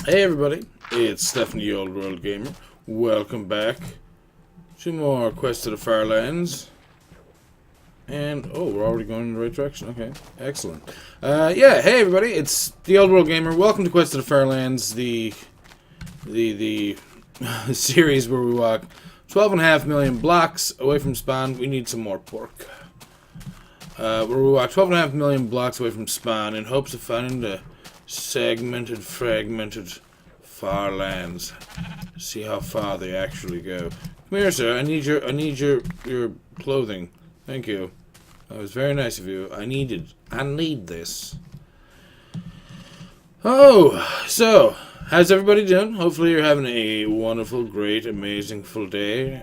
Hey everybody, it's Stephanie, Old World Gamer. Welcome back to more Quest to the Farlands. And, oh, we're already going in the right direction. Okay, excellent. Yeah, hey everybody, it's the Old World Gamer. Welcome to Quest to the Farlands, the series where we walk 12.5 million blocks away from spawn. We need some more pork. Where we walk 12.5 million blocks away from spawn in hopes of finding the segmented, fragmented far lands. See how far they actually go. Come here, sir. I need your clothing. Thank you. That was very nice of you. I need this. Oh, so how's everybody doing? Hopefully you're having a wonderful, great, amazing, full day.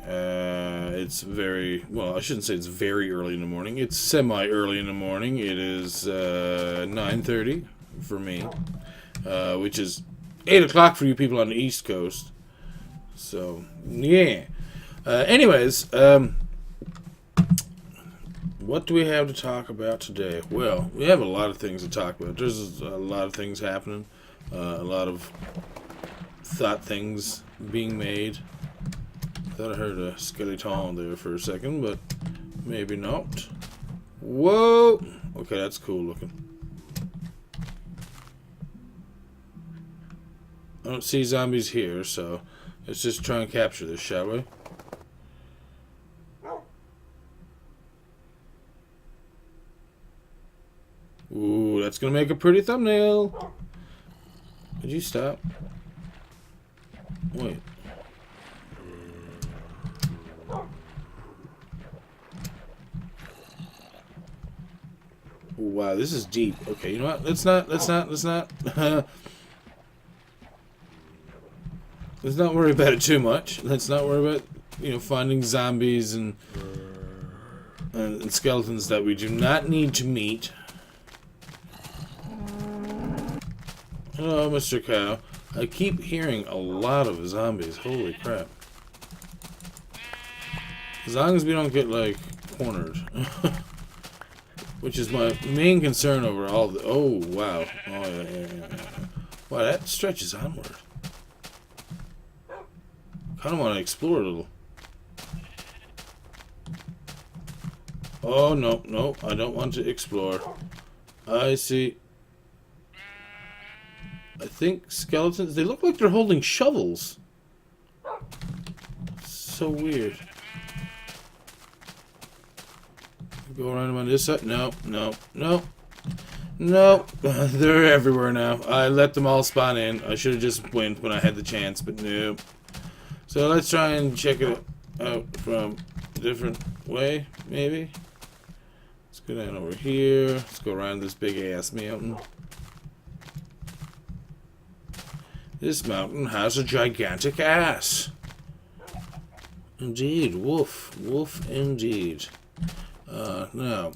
It's very, well, I shouldn't say it's very early in the morning. It's semi-early in the morning. It is 9:30 for me, which is 8 o'clock for you people on the East Coast. So, yeah. Anyways, what do we have to talk about today? Well, we have a lot of things to talk about. There's a lot of things happening. A lot of thought things being made. Thought I heard a skeleton there for a second, but maybe not. Whoa! Okay, that's cool looking. I don't see zombies here, so let's just try and capture this, shall we? Ooh, that's gonna make a pretty thumbnail. Could you stop? Wait. Wow, this is deep. Okay, you know what? Let's not let's not worry about it too much. Let's not worry about, finding zombies and skeletons that we do not need to meet. Hello, Mr. Cow. I keep hearing a lot of zombies. Holy crap. As long as we don't get, like, cornered. Which is my main concern over all the... Oh, wow. Oh, yeah. Wow, that stretches onward. Kind of want to explore a little. Oh, no. I don't want to explore. I see... I think skeletons, they look like they're holding shovels. So weird. Go around them on this side. No. They're everywhere now. I let them all spawn in. I should have just went when I had the chance, but no. So let's try and check it out from a different way, maybe. Let's go down over here. Let's go around this big ass mountain. This mountain has a gigantic ass. Indeed, woof indeed. Now,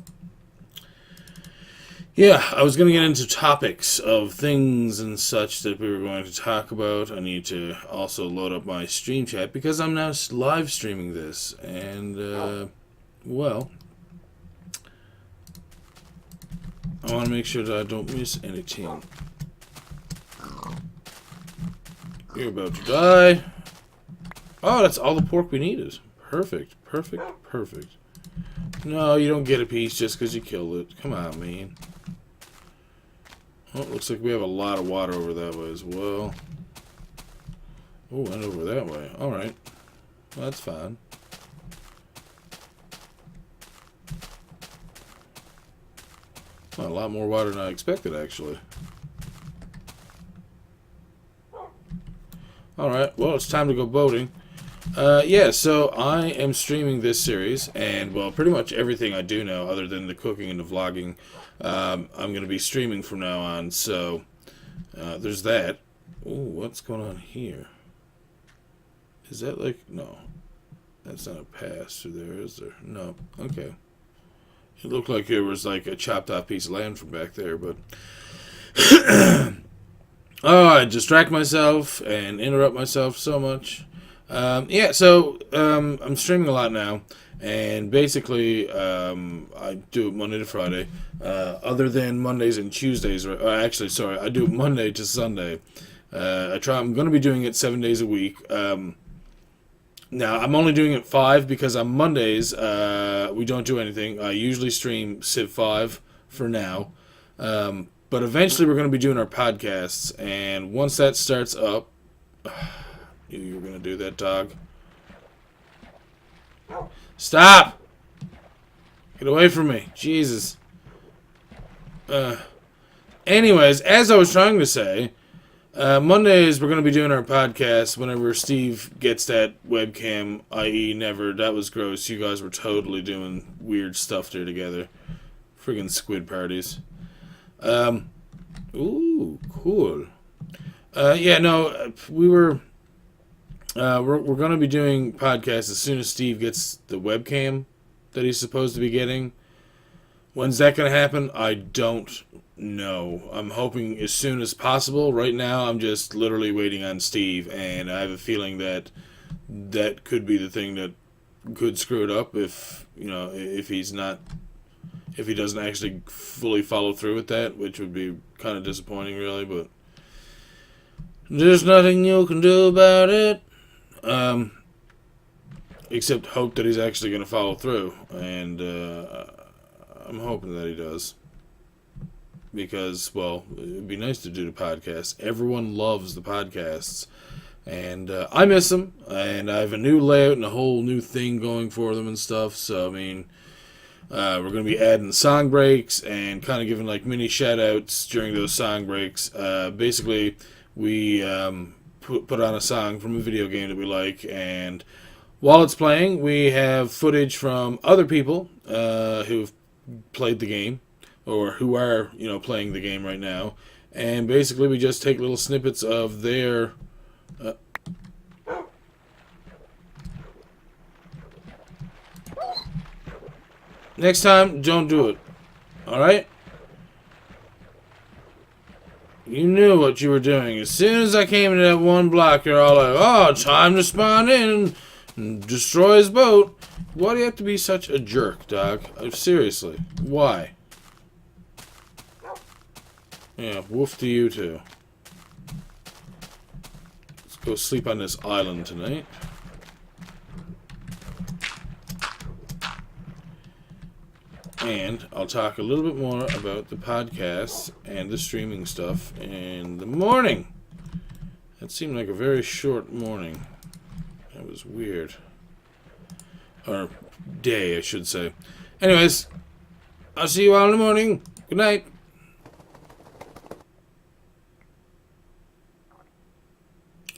yeah, I was going to get into topics of things and such that we were going to talk about. I need to also load up my stream chat because I'm now live streaming this. And, well, I want to make sure that I don't miss anything. You're about to die. Oh, that's all the pork we needed. Perfect. No, you don't get a piece just because you killed it. Come on, man. Oh, it looks like we have a lot of water over that way as well. Oh, and over that way. Alright. Well, that's fine. Well, a lot more water than I expected, actually. Alright, well, it's time to go boating. Yeah, so I am streaming this series, and, well, pretty much everything I do now, other than the cooking and the vlogging, I'm going to be streaming from now on, so there's that. Ooh, what's going on here? Is that like... No. That's not a pass through there, is there? No. Okay. It looked like there was, like, a chopped off piece of land from back there, but... Oh, I distract myself and interrupt myself so much. Yeah, so I'm streaming a lot now, and basically I do it Monday to Friday, other than Mondays and Tuesdays. Actually, sorry, I do it Monday to Sunday. I'm going to be doing it 7 days a week. Now, I'm only doing it 5 because on Mondays, we don't do anything. I usually stream Civ 5 for now. But eventually we're going to be doing our podcasts. And once that starts up... Knew you were going to do that, dog. Stop! Get away from me. Jesus. Anyways, as I was trying to say... Mondays, we're going to be doing our podcast whenever Steve gets that webcam, i.e. never. That was gross. You guys were totally doing weird stuff there together. Friggin' squid parties. Ooh, cool. Yeah, no, we're going to be doing podcasts as soon as Steve gets the webcam that he's supposed to be getting. When's that going to happen? I don't know. I'm hoping as soon as possible. Right now, I'm just literally waiting on Steve, and I have a feeling that that could be the thing that could screw it up if he doesn't actually fully follow through with that, which would be kind of disappointing, really. But there's nothing you can do about it, except hope that he's actually going to follow through, and I'm hoping that he does. Because, well, it'd be nice to do the podcast. Everyone loves the podcasts. And I miss them. And I have a new layout and a whole new thing going for them and stuff. So, I mean, we're going to be adding song breaks and kind of giving, like, mini shout-outs during those song breaks. Basically, we put on a song from a video game that we like. And while it's playing, we have footage from other people who've played the game, or who are, playing the game right now. And basically we just take little snippets of their... Next time, don't do it. Alright? You knew what you were doing. As soon as I came into that one block, you're all like, oh, time to spawn in and destroy his boat. Why do you have to be such a jerk, dog? Seriously. Why? Yeah, woof to you too. Let's go sleep on this island tonight. And I'll talk a little bit more about the podcasts and the streaming stuff in the morning. That seemed like a very short morning. That was weird. Or day, I should say. Anyways, I'll see you all in the morning. Good night.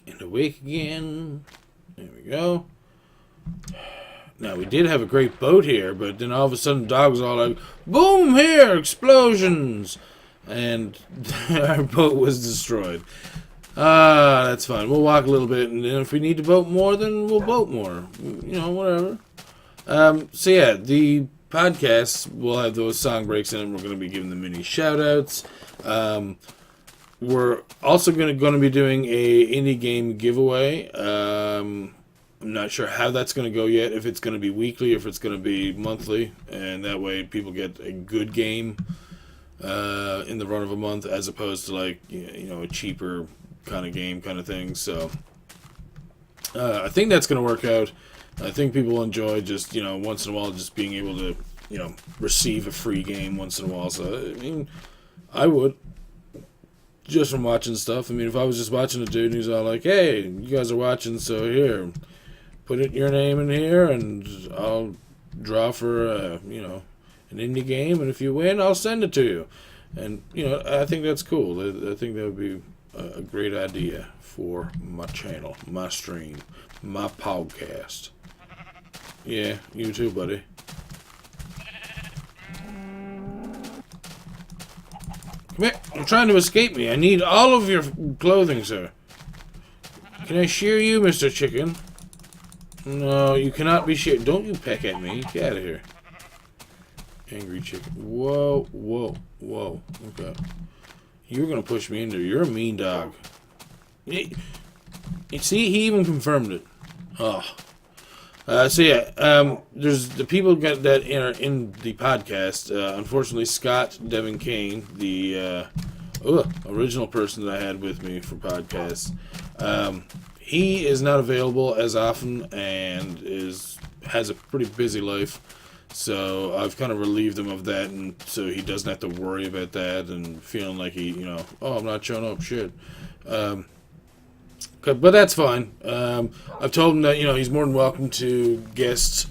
And awake again. There we go. Now, we did have a great boat here, but then all of a sudden, the dog was all like, boom, here, explosions! And our boat was destroyed. That's fine. We'll walk a little bit, and then if we need to boat more, then we'll boat more. Whatever. So, yeah, the podcasts will have those song breaks in it. We're going to be giving them mini shout-outs. We're also going to be doing a indie game giveaway. I'm not sure how that's going to go yet, if it's going to be weekly, if it's going to be monthly, and that way people get a good game in the run of a month, as opposed to, like, a cheaper kind of game kind of thing. So I think that's going to work out. I think people will enjoy just, once in a while just being able to, receive a free game once in a while. So, I mean, I would, just from watching stuff. I mean, if I was just watching a dude and he's all like, hey, you guys are watching, so here, put your name in here, and I'll draw for, an indie game, and if you win, I'll send it to you. And, I think that's cool. I think that would be a great idea for my channel, my stream, my podcast. Yeah, you too, buddy. Come here. You're trying to escape me. I need all of your clothing, sir. Can I shear you, Mr. Chicken? No, you cannot be sheared. Don't you peck at me. Get out of here. Angry chicken. Whoa, whoa, whoa. Okay. You were going to push me in there. You're a mean dog. You see, he even confirmed it. Oh. So yeah, there's the people that are in the podcast. Unfortunately, Scott Devin Kane, the original person that I had with me for podcasts. He is not available as often and has a pretty busy life. So I've kind of relieved him of that, and so he doesn't have to worry about that and feeling like I'm not showing up, shit. But that's fine. I've told him that he's more than welcome to guest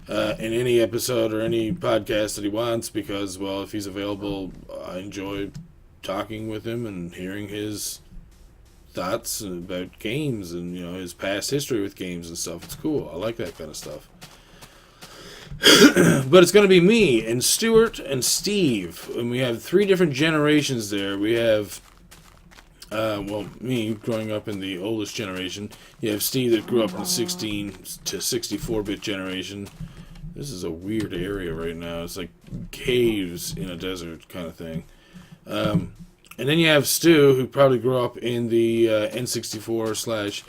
in any episode or any podcast that he wants because, well, if he's available, I enjoy talking with him and hearing his thoughts about games and his past history with games and stuff. It's cool. I like that kind of stuff. But it's going to be me and Stuart and Steve, and we have 3 different generations there. We have me growing up in the oldest generation. You have Steve that grew up in the 16 to 64-bit generation. This is a weird area right now. It's like caves in a desert kind of thing. And then you have Stu, who probably grew up in the N64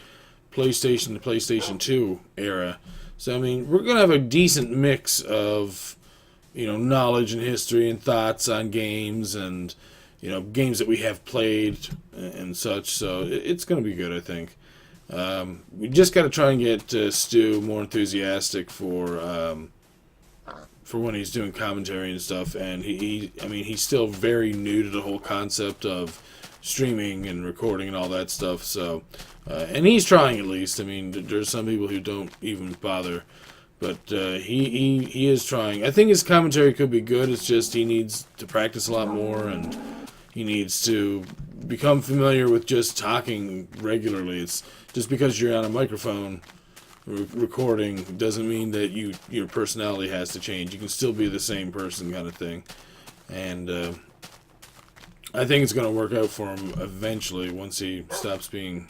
/ PlayStation to PlayStation 2 era. So, I mean, we're going to have a decent mix of, knowledge and history and thoughts on games and, games that we have played and such. So, it's going to be good, I think. We just got to try and get Stu more enthusiastic for when he's doing commentary and stuff. And he's still very new to the whole concept of streaming and recording and all that stuff. So, and he's trying at least. I mean, there's some people who don't even bother, but he is trying. I think his commentary could be good. It's just he needs to practice a lot more, and he needs to become familiar with just talking regularly. It's just because you're on a microphone recording doesn't mean that your personality has to change. You can still be the same person, kind of thing. And I think it's going to work out for him eventually once he stops being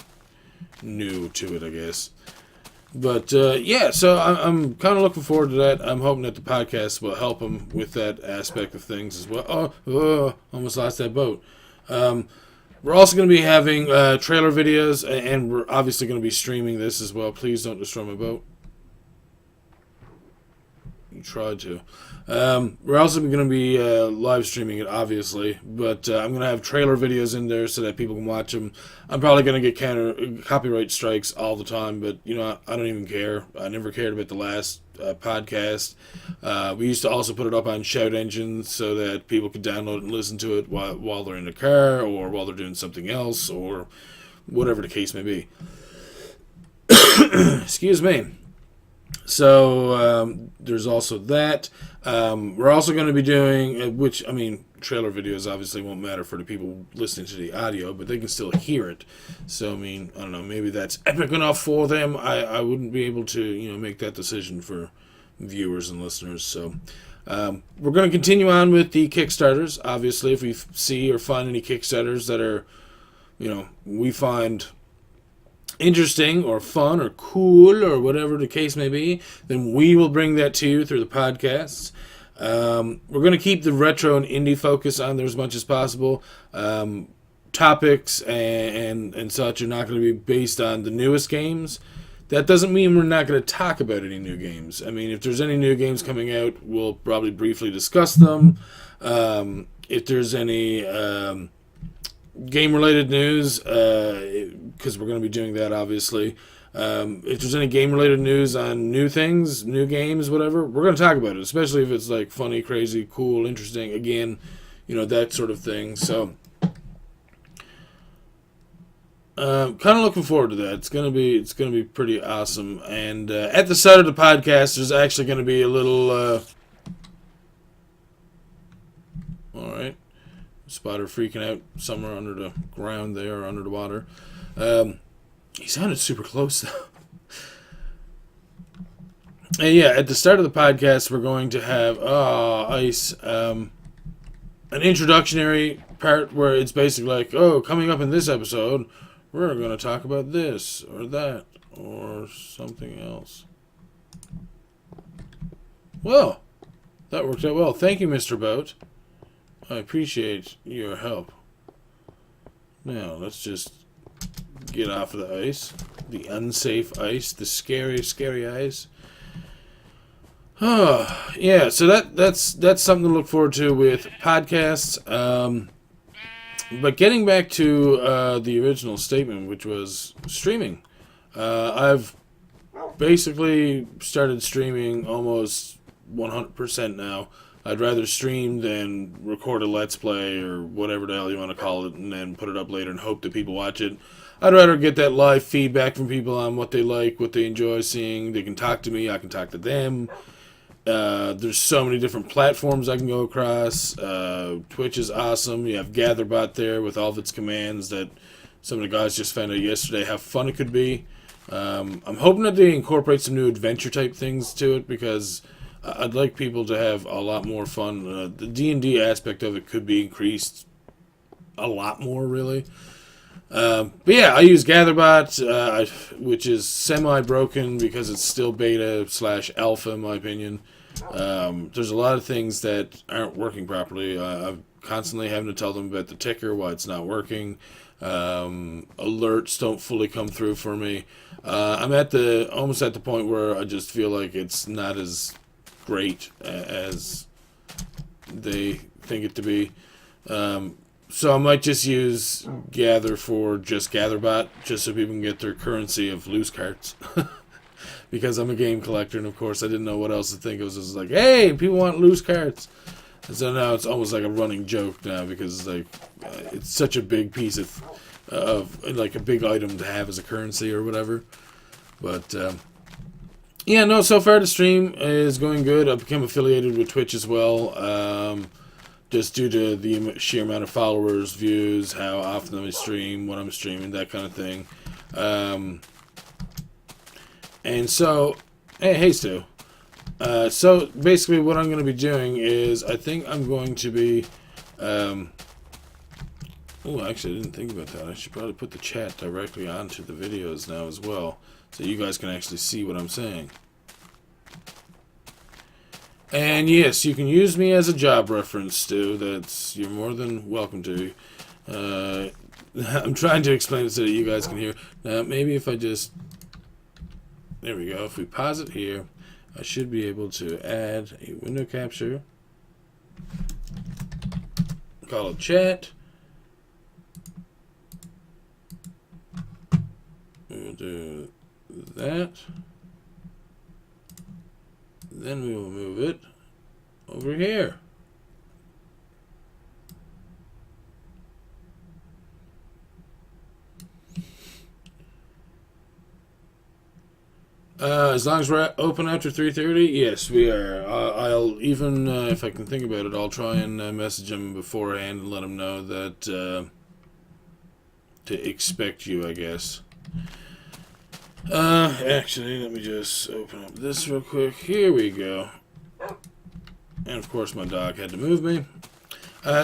new to it, I guess. But so I'm kind of looking forward to that. I'm hoping that the podcast will help him with that aspect of things as well. Almost lost that boat. We're also going to be having trailer videos, and we're obviously going to be streaming this as well. Please don't destroy my boat. You tried to. We're also going to be live streaming it, obviously, but I'm going to have trailer videos in there so that people can watch them. I'm probably going to get copyright strikes all the time, but I don't even care. I never cared about the last podcast. We used to also put it up on Shout Engines so that people could download and listen to it while they're in the car or while they're doing something else or whatever the case may be. Excuse me. So there's also that. We're also going to be doing, trailer videos obviously won't matter for the people listening to the audio, but they can still hear it. So, I don't know, maybe that's epic enough for them. I wouldn't be able to, make that decision for viewers and listeners. So, we're going to continue on with the Kickstarters. Obviously, if we see or find any Kickstarters that are, we find interesting or fun or cool or whatever the case may be, then we will bring that to you through the podcasts. We're going to keep the retro and indie focus on there as much as possible. Topics and such are not going to be based on the newest games. That doesn't mean we're not going to talk about any new games. If there's any new games coming out, we'll probably briefly discuss them. If there's any game-related news, because we're going to be doing that, obviously. If there's any game-related news on new things, new games, whatever, we're going to talk about it, especially if it's like funny, crazy, cool, interesting, again, that sort of thing. So, kind of looking forward to that. It's gonna be pretty awesome. And at the start of the podcast, there's actually going to be a little. All right. Spider freaking out somewhere under the ground there, or under the water. He sounded super close, though. And yeah, at the start of the podcast, we're going to have ice, an introductory part where it's basically like, coming up in this episode, we're going to talk about this or that or something else. Well, that worked out well. Thank you, Mr. Boat. I appreciate your help. Now, let's just get off of the ice. The unsafe ice. The scary, scary ice. Yeah, so that's something to look forward to with podcasts. But getting back to the original statement, which was streaming. I've basically started streaming almost 100% now. I'd rather stream than record a Let's Play or whatever the hell you want to call it and then put it up later and hope that people watch it. I'd rather get that live feedback from people on what they like, what they enjoy seeing. They can talk to me, I can talk to them. There's so many different platforms I can go across. Twitch is awesome. You have GatherBot there with all of its commands that some of the guys just found out yesterday how fun it could be. I'm hoping that they incorporate some new adventure type things to it because I'd like people to have a lot more fun. The D&D aspect of it could be increased a lot more, really. But yeah, I use GatherBot, which is semi-broken because it's still beta/alpha, in my opinion. There's a lot of things that aren't working properly. I'm constantly having to tell them about the ticker, why it's not working. Alerts don't fully come through for me. I'm almost at the point where I just feel like it's not as great as they think it to be. So I might just use Gather for just GatherBot, just so people can get their currency of loose cards. Because I'm a game collector, and of course I didn't know what else to think. It was just like, hey, people want loose cards. And so now it's almost like a running joke now because like it's such a big piece of like a big item to have as a currency or whatever. But yeah, no, so far the stream is going good. I've become affiliated with Twitch as well. Just due to the sheer amount of followers, views, how often I stream, what I'm streaming, that kind of thing. And so, hey Stu. So basically what I'm going to be doing is I think I'm going to be... oh, actually I didn't think about that. I should probably put the chat directly onto the videos now as well, so you guys can actually see what I'm saying. And yes, you can use me as a job reference, Stu. You're more than welcome to. I'm trying to explain it so that you guys can hear. Now, maybe if I just... There we go. If we pause it here, I should be able to add a window capture. Call it chat. We'll do that. Then we will move it over here. As long as we're open after 3:30, yes, we are. I'll even, if I can think about it, I'll try and message them beforehand and let them know that to expect you, I guess. Actually, let me just open up this real quick. Here we go. And of course, my dog had to move me.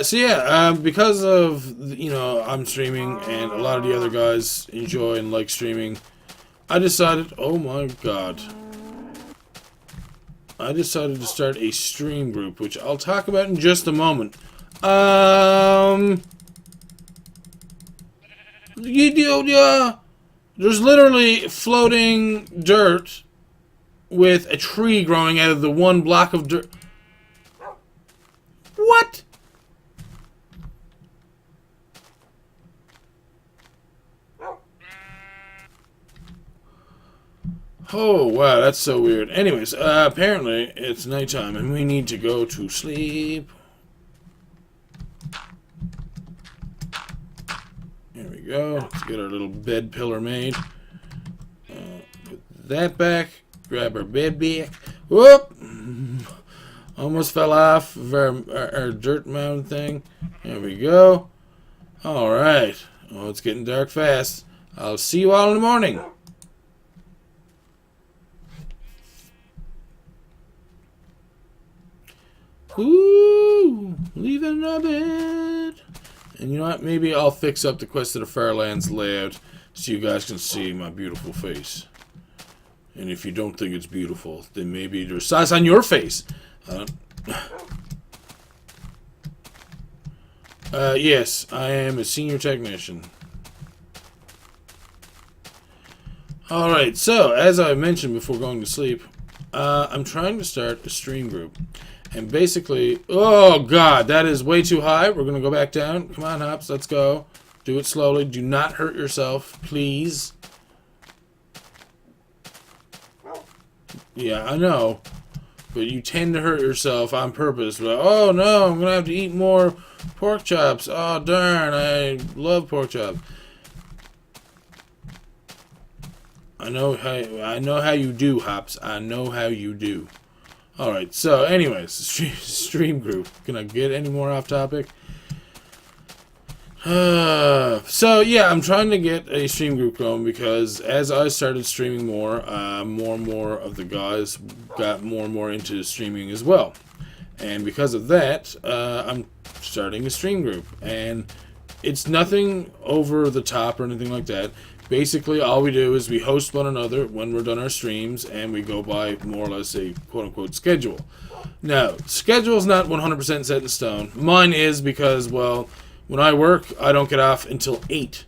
So yeah, because of, I'm streaming and a lot of the other guys enjoy and like streaming, I decided, oh my god. I decided to start a stream group, which I'll talk about in just a moment. There's literally floating dirt with a tree growing out of the one block of dirt. What? Oh, wow, that's so weird. Anyways, apparently it's nighttime and we need to go to sleep. There we go. Let's get our little bed pillar made. Put that back. Grab our bed back. Whoop! Almost fell off of our dirt mound thing. There we go. Alright. Oh, it's getting dark fast. I'll see you all in the morning. Ooh, leaving the bed. And you know what? Maybe I'll fix up the Quest of the Fairlands layout so you guys can see my beautiful face. And if you don't think it's beautiful, then maybe there's sauce on your face. Yes, I am a senior technician. Alright, so, as I mentioned before going to sleep, I'm trying to start a stream group. And basically, oh god, that is way too high. We're going to go back down. Come on, Hops, let's go. Do it slowly. Do not hurt yourself, please. Yeah, I know. But you tend to hurt yourself on purpose. But, oh no, I'm going to have to eat more pork chops. Oh darn, I love pork chops. I know how you do, Hops. I know how you do. Alright, so anyways, stream group. Can I get any more off topic? So yeah, I'm trying to get a stream group going because as I started streaming more, more and more of the guys got more and more into streaming as well. And because of that, I'm starting a stream group. And it's nothing over the top or anything like that. Basically, all we do is we host one another when we're done our streams, and we go by more or less a quote-unquote schedule. Now, schedule is not 100% set in stone. Mine is because, well, when I work, I don't get off until 8.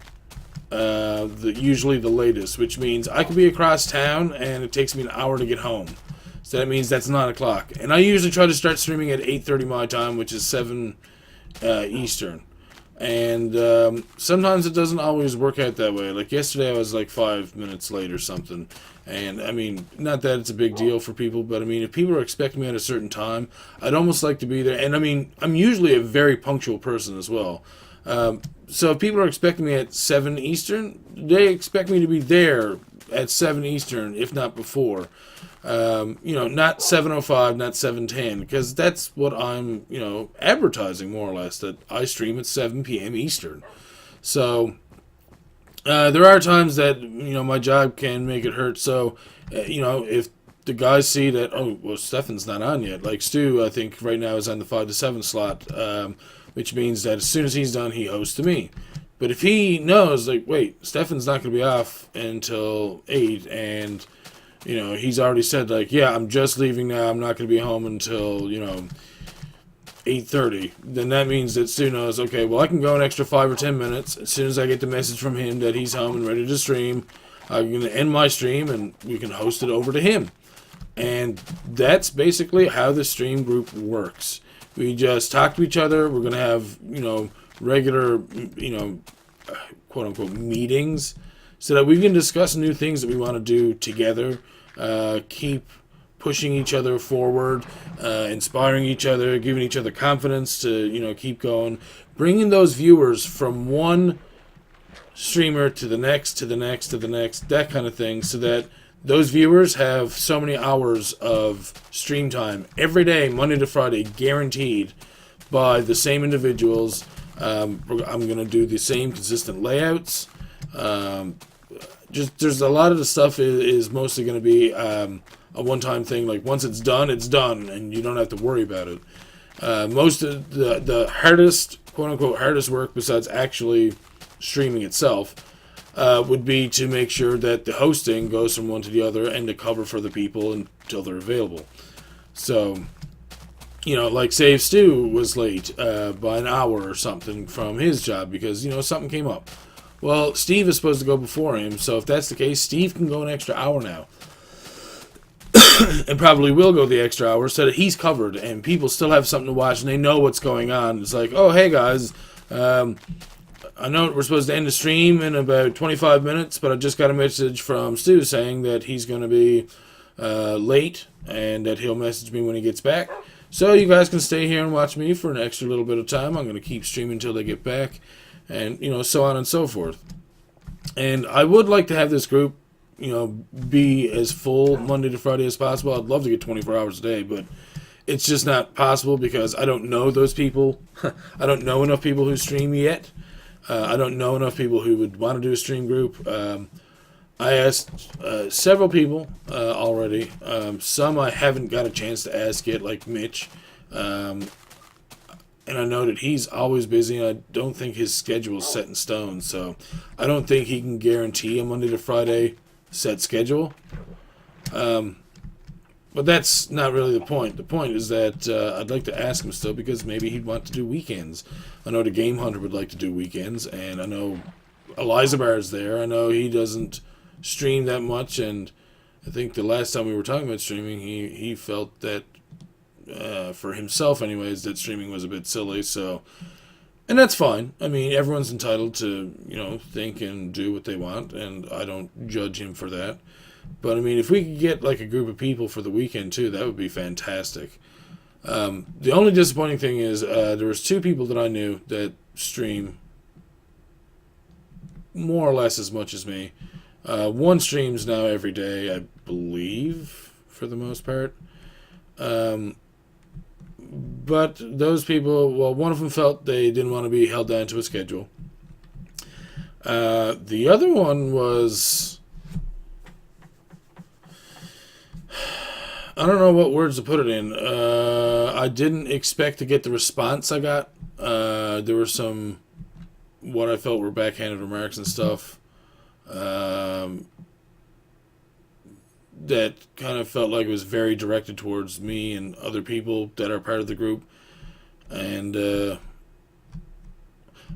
Usually the latest, which means I can be across town, and it takes me an hour to get home. So that means that's 9 o'clock. And I usually try to start streaming at 8:30 my time, which is 7 Eastern. And sometimes it doesn't always work out that way. Like yesterday I was like 5 minutes late or something. And I mean, not that it's a big deal for people, but I mean, if people are expecting me at a certain time, I'd almost like to be there. And I mean, I'm usually a very punctual person as well. So if people are expecting me at 7 Eastern, they expect me to be there at 7 Eastern, if not before. Not 7:05, not 7:10, because that's what I'm, advertising more or less, that I stream at 7 p.m. Eastern. So, there are times that, my job can make it hurt. So, if the guys see that, oh, well, Stefan's not on yet. Like Stu, I think right now is on the 5 to 7 slot, which means that as soon as he's done, he hosts to me. But if he knows, like, wait, Stefan's not going to be off until 8, and he's already said, like, yeah, I'm just leaving now. I'm not going to be home until, 8:30. Then that means that Stu knows, okay, well, I can go an extra 5 or 10 minutes. As soon as I get the message from him that he's home and ready to stream, I'm going to end my stream and we can host it over to him. And that's basically how the stream group works. We just talk to each other. We're going to have, regular, quote-unquote meetings so that we can discuss new things that we want to do together. Keep pushing each other forward, inspiring each other, giving each other confidence to, keep going. Bringing those viewers from one streamer to the next, to the next, to the next, that kind of thing, so that those viewers have so many hours of stream time every day, Monday to Friday, guaranteed by the same individuals. I'm going to do the same consistent layouts. There's a lot of the stuff is mostly going to be a one-time thing. Like, once it's done, and you don't have to worry about it. Most of the hardest, quote-unquote, hardest work, besides actually streaming itself, would be to make sure that the hosting goes from one to the other and to cover for the people until they're available. So, like, say if Stu was late by an hour or something from his job because, something came up. Well, Steve is supposed to go before him, so if that's the case, Steve can go an extra hour now. And probably will go the extra hour so that he's covered and people still have something to watch and they know what's going on. It's like, oh, hey, guys, I know we're supposed to end the stream in about 25 minutes, but I just got a message from Stu saying that he's going to be late and that he'll message me when he gets back. So you guys can stay here and watch me for an extra little bit of time. I'm going to keep streaming until they get back, and, so on and so forth. And I would like to have this group, be as full Monday to Friday as possible. I'd love to get 24 hours a day, but it's just not possible because I don't know those people. I don't know enough people who stream yet. I don't know enough people who would want to do a stream group. I asked several people already. Some I haven't got a chance to ask yet, like Mitch. And I know that he's always busy, and I don't think his schedule is set in stone. So I don't think he can guarantee a Monday to Friday set schedule. But that's not really the point. The point is that I'd like to ask him still because maybe he'd want to do weekends. I know the Game Hunter would like to do weekends, and I know Elizabar's there. I know he doesn't stream that much, and I think the last time we were talking about streaming, he felt that for himself anyways, that streaming was a bit silly, so... And that's fine. I mean, everyone's entitled to, think and do what they want, and I don't judge him for that. But, I mean, if we could get, like, a group of people for the weekend, too, that would be fantastic. The only disappointing thing is there was 2 people that I knew that stream more or less as much as me. One streams now every day, I believe, for the most part. But those people, well, one of them felt they didn't want to be held down to a schedule. The other one was... I don't know what words to put it in. I didn't expect to get the response I got. There were some, what I felt were backhanded remarks and stuff. That kind of felt like it was very directed towards me and other people that are part of the group. And,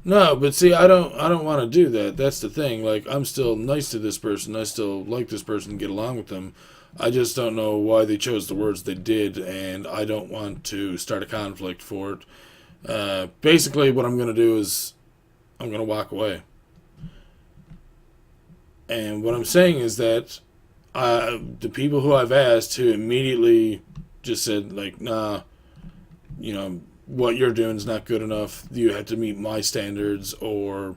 no, but see, I don't want to do that. That's the thing. Like, I'm still nice to this person. I still like this person, get along with them. I just don't know why they chose the words they did, and I don't want to start a conflict for it. Basically, what I'm going to do is I'm going to walk away. And what I'm saying is that the people who I've asked who immediately just said, like, nah, what you're doing is not good enough. You have to meet my standards, or,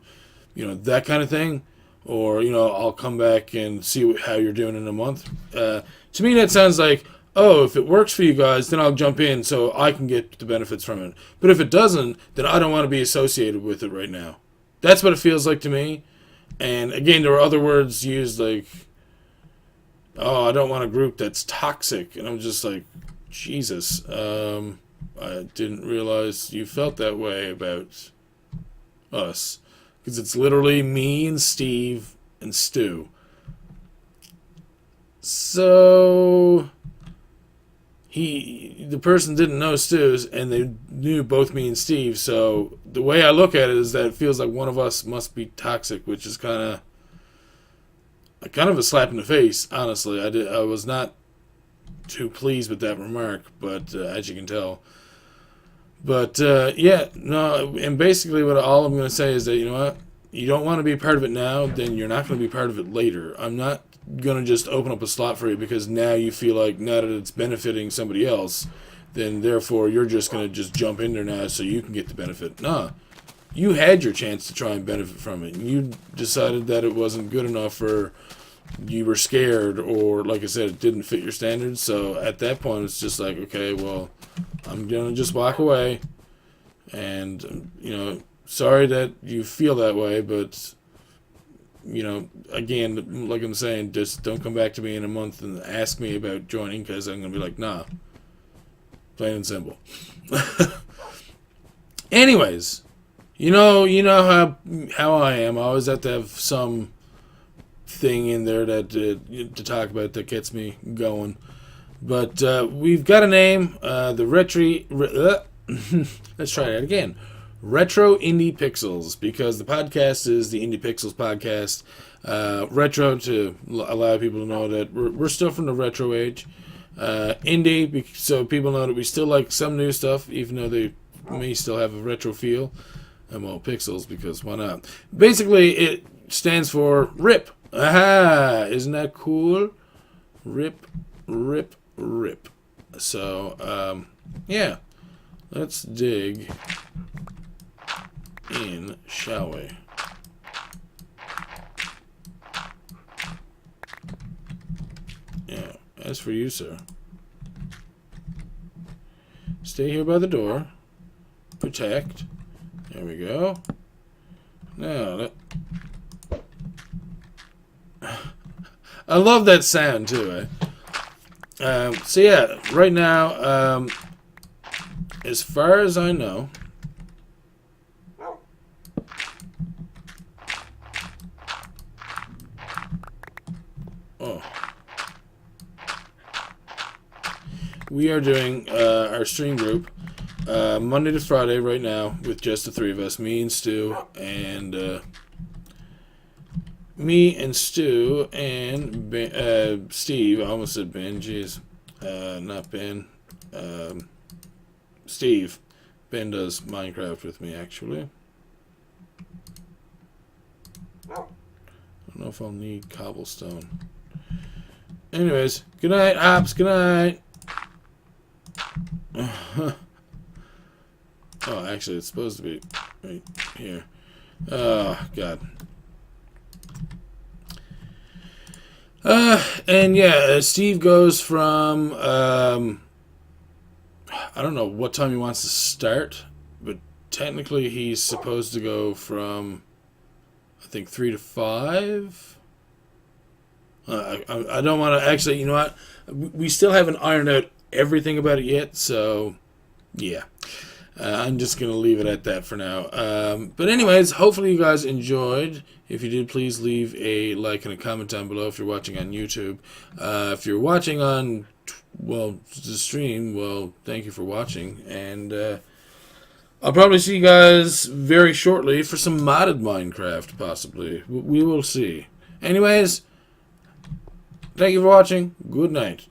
that kind of thing. Or, I'll come back and see how you're doing in a month. To me, that sounds like, oh, if it works for you guys, then I'll jump in so I can get the benefits from it. But if it doesn't, then I don't want to be associated with it right now. That's what it feels like to me. And, again, there were other words used like, oh, I don't want a group that's toxic. And I'm just like, Jesus. I didn't realize you felt that way about us. Because it's literally me and Steve and Stu. So the person didn't know Stu's, and they knew both me and Steve. So the way I look at it is that it feels like one of us must be toxic, which is kind of a slap in the face. Honestly, I was not too pleased with that remark, but as you can tell. But, yeah, no, and basically all I'm going to say is that, you know what, you don't want to be part of it now, then you're not going to be part of it later. I'm not going to just open up a slot for you because now you feel like, now that it's benefiting somebody else, then therefore you're just going to just jump in there now so you can get the benefit. Nah, you had your chance to try and benefit from it, and you decided that it wasn't good enough, or you were scared, or, like I said, it didn't fit your standards. So at that point, it's just like, okay, well, I'm going to just walk away. And, sorry that you feel that way, but, again, like I'm saying, just don't come back to me in a month and ask me about joining, because I'm going to be like, nah. Plain and simple. Anyways, you know how I am. I always have to have some thing in there that to talk about that gets me going. But we've got a name, the let's try that again. Retro Indie Pixels, because the podcast is the Indie Pixels podcast. Retro, to allow people to know that we're still from the retro age. Indie, so people know that we still like some new stuff, even though they may still have a retro feel. And well, Pixels, because why not? Basically, it stands for RIP. Aha! Isn't that cool? RIP, RIP, RIP. So, yeah. Let's dig in, shall we? Yeah, as for you, sir. Stay here by the door. Protect. There we go. Now, I love that sound, too, so yeah, right now, as far as I know, we are doing our stream group Monday to Friday right now with just the three of us, me and Stu, and Steve. I almost said Ben. Jeez, not Ben. Steve. Ben does Minecraft with me, actually. I don't know if I'll need cobblestone. Anyways, good night, Ops. Good night. Oh, actually, it's supposed to be right here. Oh, God. And yeah, Steve goes from, I don't know what time he wants to start, but technically he's supposed to go from, I think, 3 to 5. I don't want to, actually, you know what? We still haven't ironed out everything about it yet, so, yeah. I'm just going to leave it at that for now. But anyways, hopefully you guys enjoyed. If you did, please leave a like and a comment down below if you're watching on YouTube. If you're watching on, well, the stream, well, thank you for watching. And I'll probably see you guys very shortly for some modded Minecraft, possibly. We will see. Anyways, thank you for watching. Good night.